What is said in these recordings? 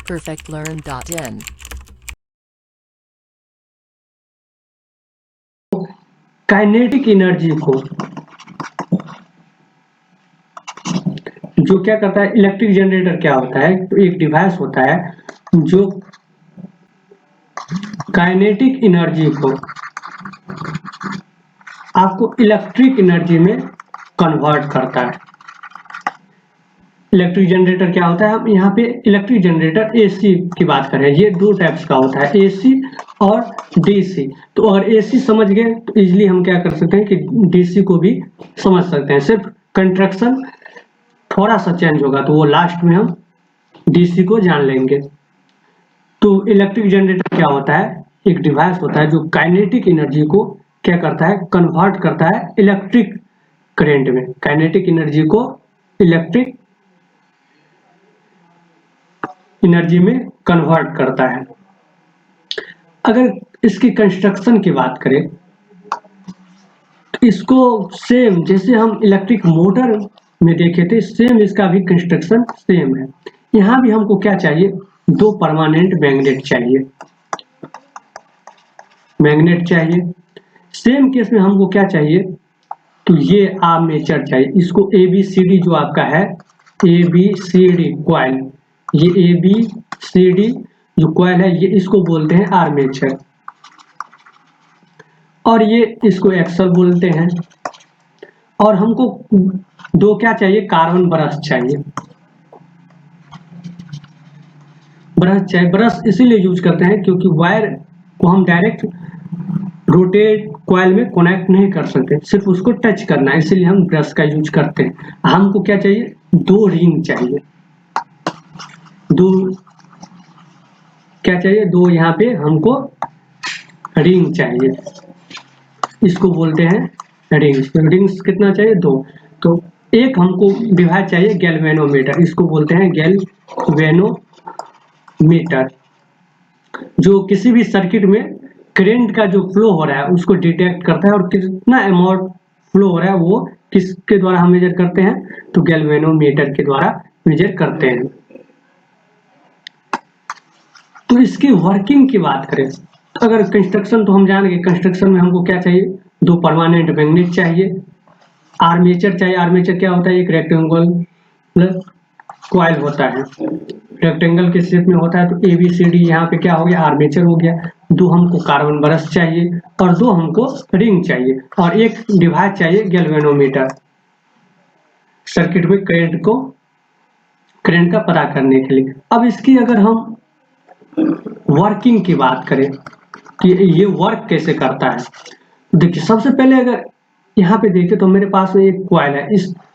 perfectlearn.in। Kinetic energy को जो क्या करता है, इलेक्ट्रिक जनरेटर क्या होता है, तो एक डिवाइस होता है जो काइनेटिक एनर्जी को आपको इलेक्ट्रिक एनर्जी में कन्वर्ट करता है। इलेक्ट्रिक जनरेटर क्या होता है, हम यहाँ पे इलेक्ट्रिक जनरेटर एसी की बात करें, ये दो टाइप्स का होता है, एसी और डीसी। तो अगर एसी समझ गए तो इजीली हम क्या कर सकते हैं कि डीसी को भी समझ सकते हैं, सिर्फ कंस्ट्रक्शन थोड़ा सा चेंज होगा तो वो लास्ट में हम डीसी को जान लेंगे। तो इलेक्ट्रिक जनरेटर क्या होता है, एक डिवाइस होता है जो काइनेटिक एनर्जी को क्या करता है, कन्वर्ट करता है इलेक्ट्रिक करंट में। काइनेटिक एनर्जी को इलेक्ट्रिक एनर्जी में कन्वर्ट करता है। अगर इसकी कंस्ट्रक्शन की बात करें तो इसको सेम जैसे हम इलेक्ट्रिक मोटर में देखे थे, सेम इसका भी कंस्ट्रक्शन सेम है। यहाँ भी हमको क्या चाहिए, दो परमानेंट मैग्नेट चाहिए, मैग्नेट चाहिए। सेम केस में हमको क्या चाहिए, तो ये आर्मेचर चाहिए। इसको ABCD जो आपका है, ABCD कॉइल, ये ABCD जो कॉइल है ये इसको बोलते हैं आर्मेचर, और ये इसको एक्सल बोलते हैं। और हमको दो क्या चाहिए, कार्बन ब्रश चाहिए, ब्रश चाहिए। ब्रश इसीलिए यूज करते हैं क्योंकि वायर को हम डायरेक्ट रोटेट कॉइल में कनेक्ट नहीं कर सकते, सिर्फ उसको टच करना है, इसीलिए हम ब्रश का यूज करते हैं। हमको क्या चाहिए, दो रिंग चाहिए, दो क्या चाहिए, दो यहाँ पे हमको रिंग चाहिए, इसको बोलते हैं रिंग्स। रिंग्स कितना चाहिए, दो। तो एक हमको डिवाइस चाहिए गैल्वेनोमीटर, इसको बोलते हैं गैल्वेनोमीटर, जो किसी भी सर्किट में करंट का जो फ्लो हो रहा है उसको डिटेक्ट करता है, और कितना अमाउंट फ्लो हो रहा है वो किसके द्वारा हम मेजर करते हैं, तो गैल्वेनोमीटर के द्वारा मेजर करते हैं। तो इसकी वर्किंग की बात करें, अगर कंस्ट्रक्शन तो हम जान गए, कंस्ट्रक्शन में हमको क्या चाहिए, दो परमानेंट मैग्नेट चाहिए, आर्मेचर चाहिए। आर्मेचर क्या होता है, एक रेक्टेंगुलर कॉइल होता है, रेक्टेंगल के शेप में होता है। तो ABCD यहाँ पे क्या हो गया, आर्मेचर हो गया। दो हमको कार्बन ब्रश चाहिए और दो हमको रिंग चाहिए, और एक डिवाइस चाहिए गैल्वेनोमीटर, सर्किट में करंट का पता करने के लिए। अब इसकी अगर हम वर्किंग की बात करें कि ये वर्क कैसे करता है, देखिए सबसे पहले अगर यहाँ पे देखें तो मेरे पास में एक कॉइल है,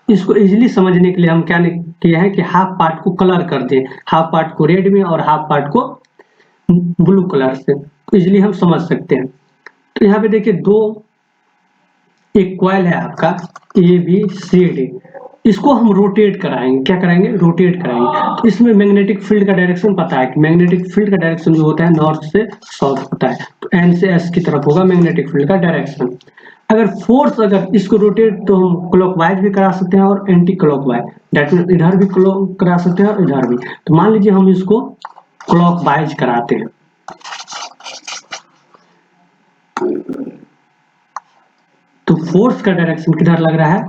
इसको इजीली समझने के लिए हम क्या किया है कि हाफ पार्ट को कलर कर दिए, हाफ पार्ट को रेड में और हाफ पार्ट को ब्लू कलर से, तो इजीली हम समझ सकते हैं। तो यहाँ पे देखिए एक कॉइल है आपका ABCD, इसको हम रोटेट कराएंगे, क्या कराएंगे, रोटेट कराएंगे। तो इसमें मैग्नेटिक फील्ड का डायरेक्शन पता है कि मैग्नेटिक फील्ड का डायरेक्शन जो होता है नॉर्थ से साउथ होता है, तो N से S की तरफ होगा मैग्नेटिक फील्ड का डायरेक्शन। अगर फोर्स, अगर इसको रोटेट तो हम क्लॉकवाइज भी करा सकते हैं और एंटी क्लॉकवाइज, दैट मीन इधर भी करा सकते हैं और इधर भी। तो मान लीजिए हम इसको क्लॉकवाइज कराते हैं, तो फोर्स का डायरेक्शन किधर लग रहा है,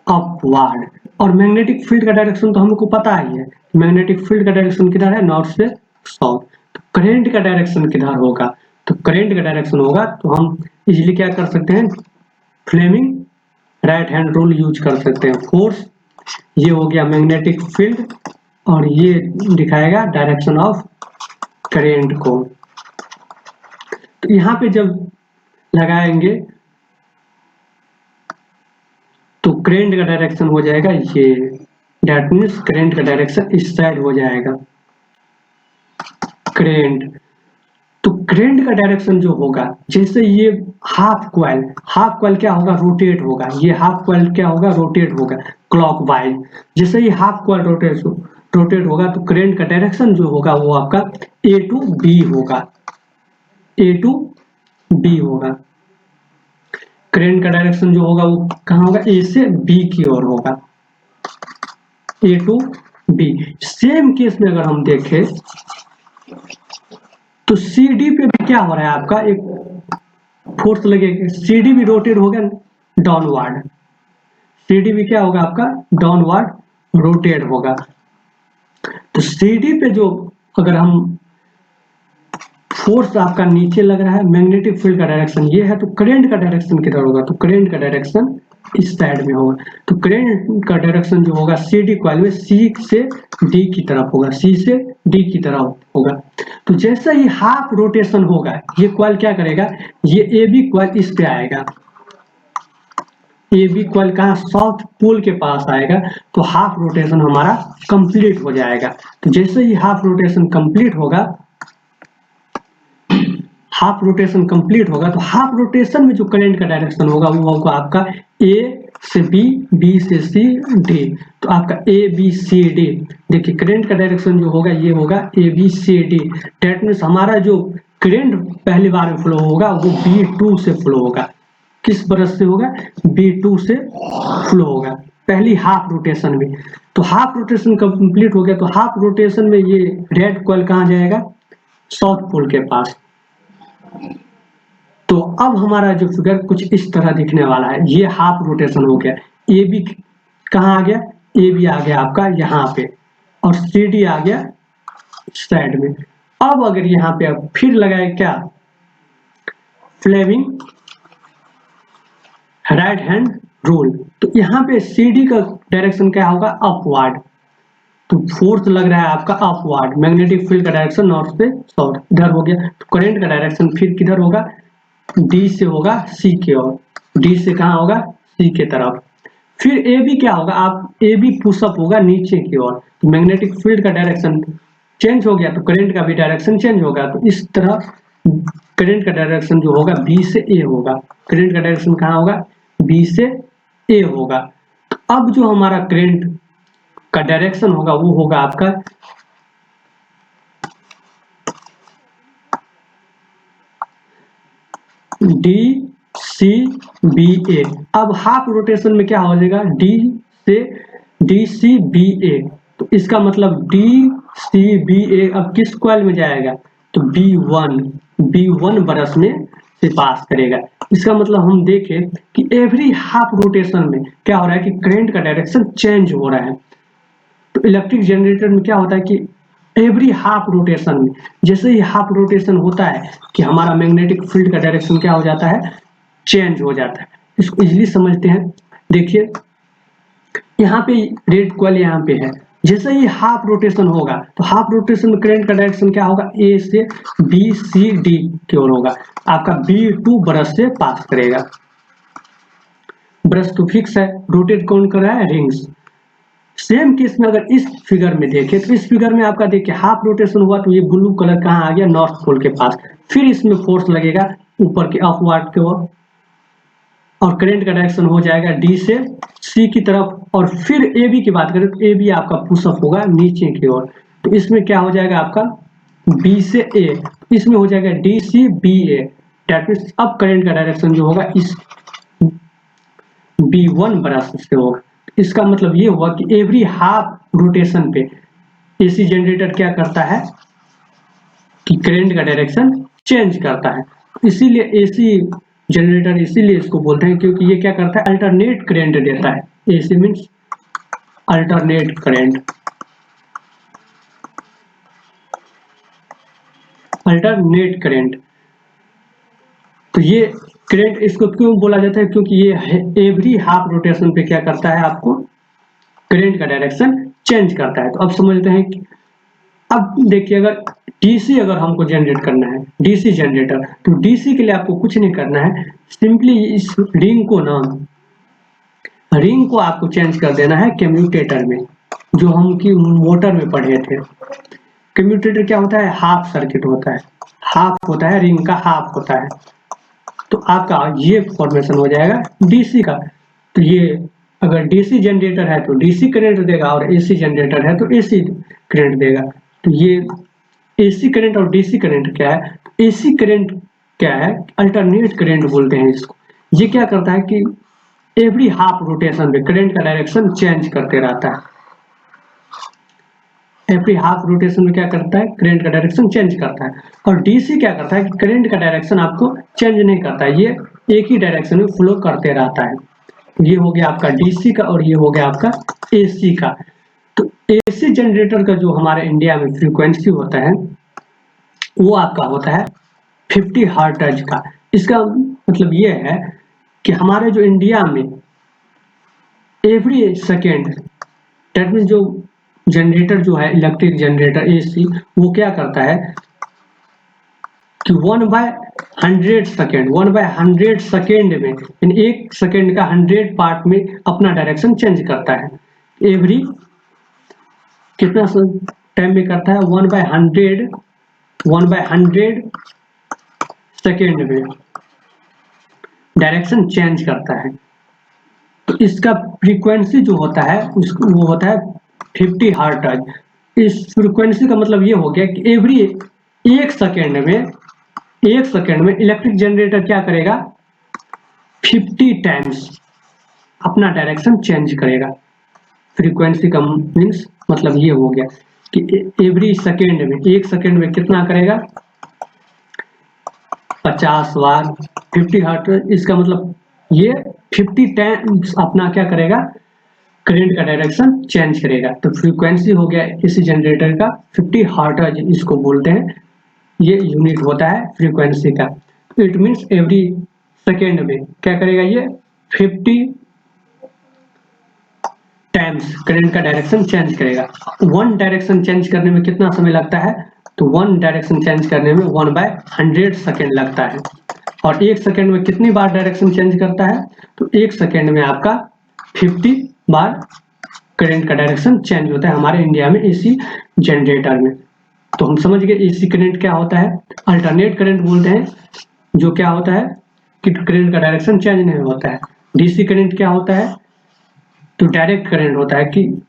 अपवर्ड। और मैग्नेटिक फील्ड का डायरेक्शन तो हमको पता ही है, मैग्नेटिक फील्ड का डायरेक्शन किधर है, नॉर्थ से साउथ। तो करंट का डायरेक्शन किधर होगा, तो करंट का डायरेक्शन होगा, तो हम इजीली क्या कर सकते हैं, Fleming right hand rule use कर सकते हैं। फोर्स ये हो गया मैग्नेटिक फील्ड, और ये दिखाएगा डायरेक्शन ऑफ करंट को। तो यहाँ पे जब लगाएंगे तो करंट का डायरेक्शन हो जाएगा ये, दैट मीन्स करंट का डायरेक्शन इस साइड हो जाएगा, करंट। तो करंट का डायरेक्शन जो होगा, जैसे ये हाफ कॉइल क्या होगा, रोटेट होगा, ये हाफ कॉइल क्या होगा, रोटेट होगा क्लॉकवाइज। जैसे ये हाफ कॉइल रोटेट होगा तो करंट का डायरेक्शन जो होगा वो आपका A to B होगा, A to B होगा। करंट का डायरेक्शन जो होगा वो कहाँ होगा, A से B की ओर होगा, A to B। Same case में अगर हम देखें तो CD पे भी क्या हो रहा है आपका, एक फोर्स लगेगा, CD भी रोटेट होगा डाउनवर्ड, CD भी क्या होगा आपका डाउनवर्ड रोटेट होगा। तो CD पे जो अगर हम फोर्स आपका नीचे लग रहा है, मैग्नेटिक फील्ड का डायरेक्शन ये है, तो करंट का डायरेक्शन किधर होगा, तो करंट का डायरेक्शन इस साइड में होगा। तो करंट का डायरेक्शन जो होगा CD कॉइल में C से D की तरफ होगा, C से D की तरफ होगा। तो जैसे ही हाफ रोटेशन होगा, ये कॉइल क्या करेगा, ये AB कॉइल इस पे आएगा, AB कॉइल कहाँ साउथ पोल के पास आएगा, तो हाफ रोटेशन हमारा कंप्लीट हो जाएगा। तो जैसे ही हाफ रोटेशन कंप्लीट होगा, हाफ रोटेशन कंप्लीट होगा, तो हाफ रोटेशन में जो करंट का डायरेक्शन होगा वो होगा आपका A से B, B से C, D। तो आपका ABCD, देखिए करंट का डायरेक्शन जो होगा ये होगा ABCD। दैट मीन्स हमारा जो करंट पहली बार में फ्लो होगा वो B2 से फ्लो होगा। किस ब्रश से होगा, B2 से फ्लो होगा पहली हाफ रोटेशन में। तो हाफ रोटेशन कंप्लीट हो गया, तो हाफ रोटेशन में ये रेड कॉइल कहाँ जाएगा, साउथ पोल के पास। तो अब हमारा जो फिगर कुछ इस तरह दिखने वाला है, ये हाफ रोटेशन हो गया, ए बी कहाँ आ गया, ए बी आ गया आपका यहाँ पे, और सी डी आ गया साइड में। अब अगर यहाँ पे अब फिर लगाए क्या, फ्लेमिंग राइट हैंड रूल, तो यहाँ पे सी डी का डायरेक्शन क्या होगा, अपवर्ड। तो फोर्स लग रहा है आपका अपवर्ड, मैग्नेटिक फील्ड का डायरेक्शन नॉर्थ से साउथ इधर हो गया। तो करंट का डायरेक्शन फिर किधर होगा, डी से होगा सी की ओर, डी से कहाँ होगा, सी के तरफ। फिर ए बी क्या होगा, आप ए बी पुशअप होगा नीचे की ओर, तो मैग्नेटिक फील्ड का डायरेक्शन चेंज हो गया, तो करंट का भी डायरेक्शन चेंज होगा। तो इस तरह करंट का डायरेक्शन जो होगा बी से ए होगा, करंट का डायरेक्शन कहाँ होगा, बी से ए होगा। तो अब जो हमारा करंट का डायरेक्शन होगा वो होगा आपका डी सी बी ए। अब हाफ रोटेशन में क्या हो जाएगा, डी से डी सी बी ए, तो इसका मतलब डी सी बी ए अब किस कॉइल में जाएगा, तो बी वन ब्रश में से पास करेगा। इसका मतलब हम देखें कि एवरी हाफ रोटेशन में क्या हो रहा है कि करंट का डायरेक्शन चेंज हो रहा है। तो इलेक्ट्रिक जनरेटर में क्या होता है कि एवरी हाफ रोटेशन में, जैसे ही हाफ रोटेशन होता है कि हमारा मैग्नेटिक फील्ड का डायरेक्शन क्या हो जाता है, चेंज हो जाता है। इसको इजीली समझते हैं, देखिए यहाँ पे रेड कॉइल यहाँ पे है, जैसे ही हाफ रोटेशन होगा तो हाफ रोटेशन में करंट का डायरेक्शन क्या होगा, ए से बी सी डी की ओर होगा, आपका B2 ब्रश से पास करेगा। ब्रश तो फिक्स है, रोटेट कौन कर रहा है, रिंग्स। सेम केस में अगर इस फिगर में देखें, तो इस फिगर में आपका देखिए हाफ रोटेशन हुआ, तो ये ब्लू कलर कहाँ आ गया, नॉर्थ पोल के पास। फिर इसमें फोर्स लगेगा ऊपर के अपवर्ड की ओर, और करंट का डायरेक्शन हो जाएगा डी से सी की तरफ। और फिर ए बी की बात करें तो ए बी आपका पुशअप होगा नीचे की ओर, तो इसमें क्या हो जाएगा आपका बी से ए, इसमें हो जाएगा D C B A. That means अब करंट का डायरेक्शन जो होगा इस B1 ब्रश से होगा। इसका मतलब ये हुआ कि एवरी हाफ रोटेशन पे एसी जनरेटर क्या करता है कि करंट का डायरेक्शन चेंज करता है। इसीलिए एसी जनरेटर इसीलिए इसको बोलते हैं क्योंकि ये क्या करता है, अल्टरनेट करंट देता है। AC means alternate current, alternate current. तो ये करंट इसको क्यों बोला जाता है, क्योंकि ये एवरी हाफ रोटेशन पे क्या करता है, आपको करंट का डायरेक्शन चेंज करता है। तो अब समझते हैं कि अब देखिए अगर डीसी अगर हमको जनरेट करना है, डीसी जनरेटर, तो डीसी के लिए आपको कुछ नहीं करना है, सिंपली इस रिंग को आपको चेंज कर देना है कम्यूटेटर में, जो हम की मोटर में पढ़े थे। कम्यूटेटर क्या होता है, हाफ सर्किट होता है, हाफ होता है, रिंग का हाफ होता है। तो आपका ये फॉर्मेशन हो जाएगा डीसी का। तो ये अगर डीसी जनरेटर है तो डीसी करंट देगा, और एसी जनरेटर है तो एसी करंट देगा। तो ये एसी करंट और डीसी करंट क्या है, एसी करंट क्या है, अल्टरनेट करंट बोलते हैं इसको। ये क्या करता है कि एवरी हाफ रोटेशन में करंट का डायरेक्शन चेंज करते रहता है। एवरी हाफ रोटेशन में क्या करता है, करंट का डायरेक्शन चेंज करता है। और डीसी क्या करता है कि करंट का डायरेक्शन आपको चेंज नहीं करता है, ये एक ही डायरेक्शन में फ्लो करते रहता है। ये हो गया आपका डीसी का और ये हो गया आपका एसी का। तो एसी जनरेटर का जो हमारे इंडिया में फ्रीक्वेंसी होता है वो आपका होता है 50 हर्ट्ज का। इसका मतलब ये है कि हमारे जो इंडिया में एवरी सेकेंड, दैट मीन जो जनरेटर जो है इलेक्ट्रिक जनरेटर एसी, वो क्या करता है कि 1/100 सेकेंड, 1/100 सेकेंड में, यानी 1 सेकेंड का 100 पार्ट में अपना डायरेक्शन चेंज करता है। एवरी कितना टाइम में करता है, 1/100 सेकेंड में डायरेक्शन चेंज करता है। तो इसका फ्रीक्वेंसी जो होता है उसको वो होता है 50 हर्ट्ज। इस फ्रीक्वेंसी का मतलब ये हो गया कि एवरी 1 सेकेंड में इलेक्ट्रिक जनरेटर क्या करेगा, 50 टाइम्स अपना डायरेक्शन चेंज करेगा। फ्रीक्वेंसी का मीन्स मतलब ये हो गया कि एवरी सेकेंड में, 1 सेकेंड में कितना करेगा, 50 बार 50 हर्ट्ज। इसका मतलब ये 50 टाइम्स अपना क्या करेगा, करंट का डायरेक्शन चेंज करेगा। तो फ्रीक्वेंसी हो गया इसी जनरेटर का 50 हर्ट्ज, इसको बोलते हैं, ये यूनिट होता है फ्रीक्वेंसी का। इट मीन्स एवरी सेकेंड में क्या करेगा, ये 50 टाइम्स करंट का डायरेक्शन चेंज करेगा। वन डायरेक्शन चेंज करने में कितना समय लगता है, तो वन डायरेक्शन चेंज करने में 1/100 सेकेंड लगता है। और 1 सेकेंड में कितनी बार डायरेक्शन चेंज करता है, तो 1 सेकेंड में आपका 50 बार करंट का डायरेक्शन चेंज होता है हमारे इंडिया में एसी जनरेटर में। तो हम समझ गए एसी करंट क्या होता है, अल्टरनेट करंट बोलते हैं, जो क्या होता है कि करंट का डायरेक्शन चेंज नहीं होता है। डीसी करंट क्या होता है, तो डायरेक्ट करंट होता है। कि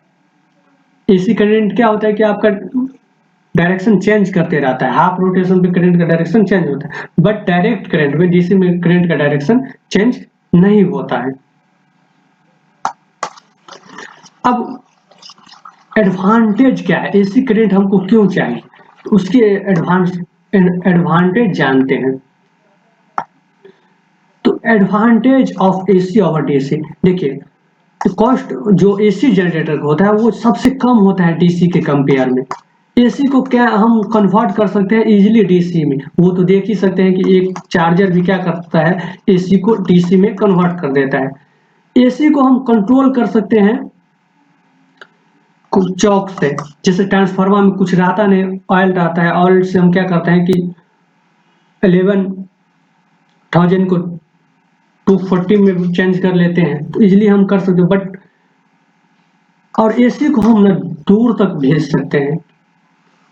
एसी करंट क्या होता है कि आपका डायरेक्शन चेंज करते रहता है, हाफ रोटेशन पे करंट का डायरेक्शन चेंज होता है। बट डायरेक्ट करंट में, डीसी में करंट का डायरेक्शन चेंज नहीं होता है। अब एडवांटेज क्या है, एसी करंट हमको क्यों चाहिए, तो उसके एडवांटेज जानते हैं। तो advantage of AC over DC, देखिए कॉस्ट जो एसी जनरेटर का होता है वो सबसे कम होता है डीसी के कंपेयर में। एसी को क्या हम कन्वर्ट कर सकते हैं इजीली डीसी में, वो तो देख ही सकते हैं कि एक चार्जर भी क्या करता है, एसी को डीसी में कन्वर्ट कर देता है। एसी को हम कंट्रोल कर सकते हैं कुछ चौक से, जैसे ट्रांसफार्मर में कुछ रहता नहीं, ऑयल रहता है, ऑयल से हम क्या करते हैं कि 11,000 को 240 में चेंज कर लेते हैं, तो इजीली हम कर सकते हैं। बट और एसी को हम दूर तक भेज सकते हैं,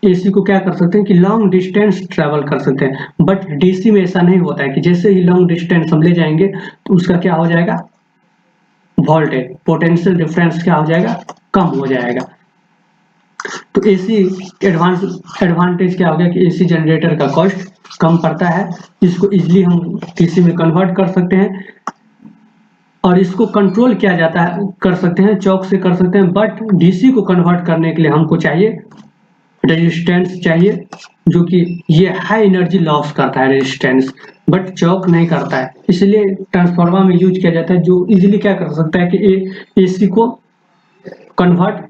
एसी को क्या कर सकते हैं कि लॉन्ग डिस्टेंस ट्रैवल कर सकते हैं। बट डीसी में ऐसा नहीं होता है कि जैसे ही लॉन्ग डिस्टेंस हम ले जाएंगे तो उसका क्या हो जाएगा, वोल्टेज पोटेंशियल डिफरेंस क्या हो जाएगा, कम हो जाएगा। तो एसी एडवांटेज क्या हो गया कि एसी जनरेटर का कॉस्ट कम पड़ता है, इसको इजीली हम डीसी में कन्वर्ट कर सकते हैं और इसको कंट्रोल किया जाता है, कर सकते हैं, चौक से कर सकते हैं। बट डीसी को कन्वर्ट करने के लिए हमको चाहिए रेजिस्टेंस चाहिए, जो कि ये हाई एनर्जी लॉस करता है रेजिस्टेंस, बट चौक नहीं करता है। इसलिए ट्रांसफार्मर में यूज किया जाता है, जो इजीली क्या कर सकता है कि एसी को कन्वर्ट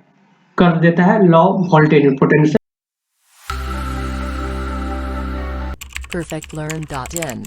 कर देता है लो वोल्टेज पोटेंशियल। perfectlearn.in